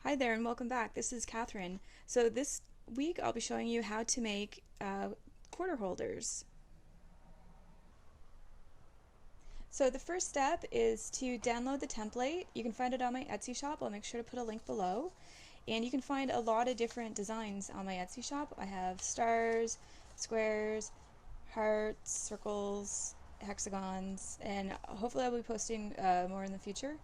Hi there and welcome back. This is Catherine. So this week I'll be showing you how to make quarter holders. So the first step is to download the template. You can find it on my Etsy shop. I'll make sure to put a link below. And you can find a lot of different designs on my Etsy shop. I have stars, squares, hearts, circles, hexagons, and hopefully I'll be posting more in the future.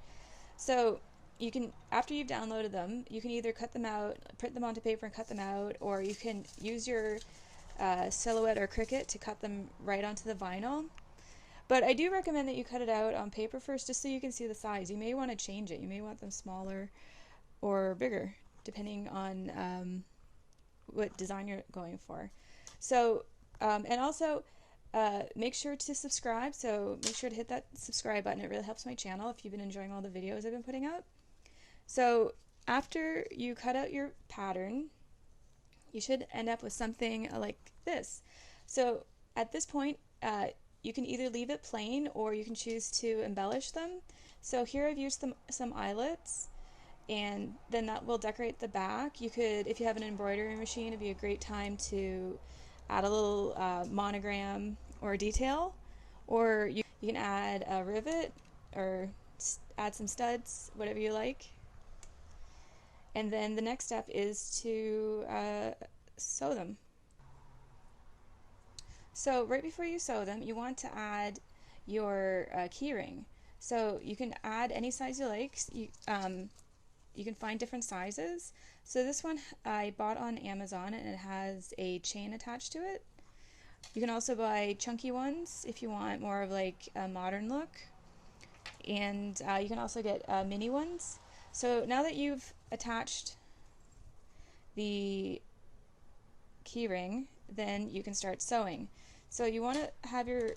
So you can, after you've downloaded them, you can either cut them out, print them onto paper and cut them out, or you can use your Silhouette or Cricut to cut them right onto the vinyl. But I do recommend that you cut it out on paper first just so you can see the size. You may want to change it. You may want them smaller or bigger, depending on what design you're going for. So, and also make sure to subscribe. So make sure to hit that subscribe button. It really helps my channel if you've been enjoying all the videos I've been putting out. So after you cut out your pattern, you should end up with something like this. So at this point, you can either leave it plain or you can choose to embellish them. So here I've used some eyelets, and then that will decorate the back. You could, if you have an embroidery machine, it'd be a great time to add a little monogram or detail, or you can add a rivet or add some studs, whatever you like. And then the next step is to sew them. So right before you sew them, you want to add your keyring. So you can add any size you like. You can find different sizes. So this one I bought on Amazon and it has a chain attached to it. You can also buy chunky ones if you want more of like a modern look. And you can also get mini ones. So now that you've attached the keyring, then you can start sewing. So you want to have your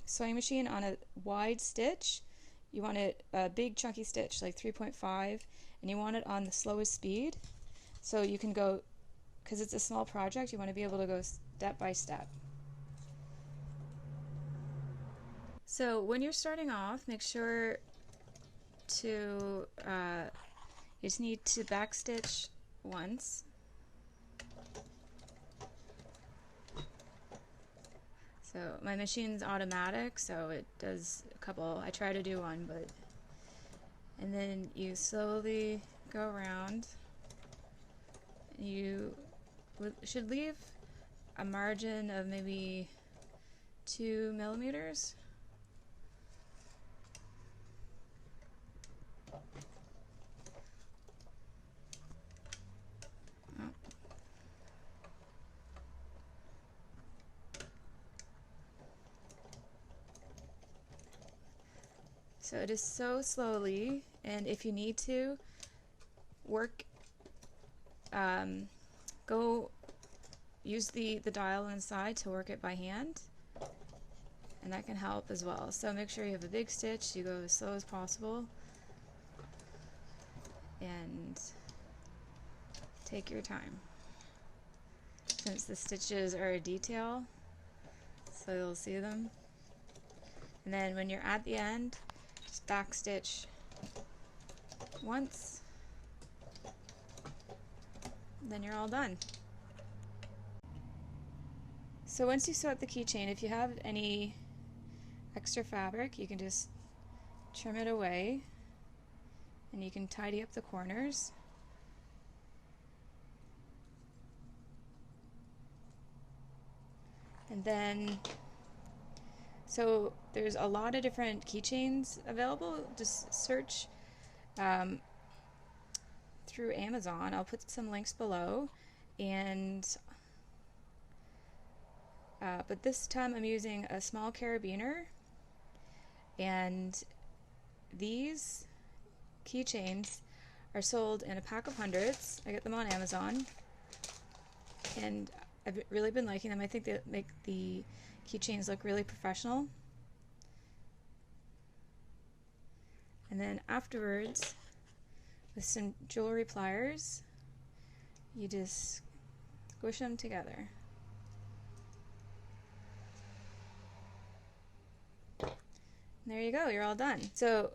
sewing machine on a wide stitch. You want it a big chunky stitch like 3.5, and you want it on the slowest speed. So you can go, because it's a small project, you want to be able to go step by step. So when you're starting off, make sure to you just need to backstitch once. So my machine's automatic, so it does a couple. I try to do one, but and then you slowly go around. You should leave a margin of maybe 2 millimeters. Oh. So just sew slowly, and if you need to, work, go use the dial inside to work it by hand, and that can help as well. So make sure you have a big stitch, you go as slow as possible, and take your time. Since the stitches are a detail, so you'll see them. And then when you're at the end, just back stitch once, then you're all done. So once you sew up the keychain, if you have any extra fabric, you can just trim it away and you can tidy up the corners. And then, so there's a lot of different keychains available. Just search through Amazon. I'll put some links below. And but this time I'm using a small carabiner, and these keychains are sold in a pack of hundreds. I get them on Amazon, and I've really been liking them. I think they make the keychains look really professional. And then afterwards, with some jewelry pliers, you just squish them together. And there you go, you're all done. So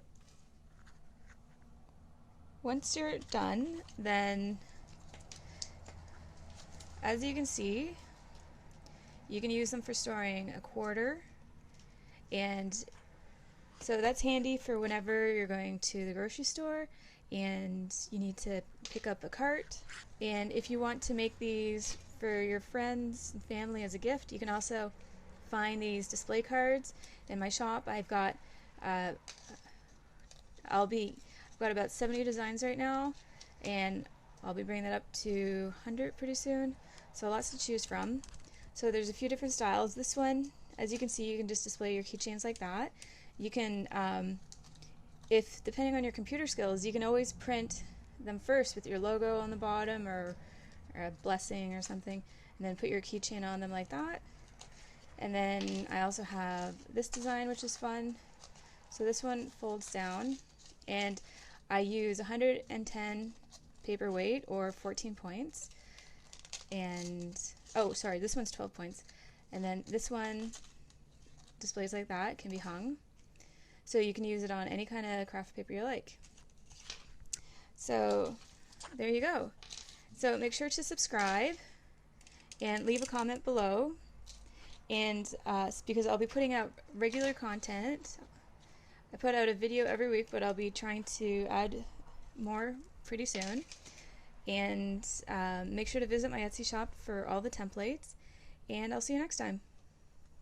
once you're done, then as you can see, you can use them for storing a quarter, and so that's handy for whenever you're going to the grocery store and you need to pick up a cart. And if you want to make these for your friends and family as a gift, you can also find these display cards in my shop. I've got about 70 designs right now, and I'll be bringing that up to 100 pretty soon, so lots to choose from. So there's a few different styles. This one, as you can see, you can just display your keychains like that. You can, if depending on your computer skills, you can always print them first with your logo on the bottom, or a blessing or something, and then put your keychain on them like that. And then I also have this design, which is fun. So this one folds down, and I use 110 paperweight, or 14 points. And oh, sorry, this one's 12 points. And then this one displays like that, can be hung. So you can use it on any kind of craft paper you like. So there you go. So make sure to subscribe and leave a comment below. And because I'll be putting out regular content. I put out a video every week, but I'll be trying to add more pretty soon. And make sure to visit my Etsy shop for all the templates. And I'll see you next time.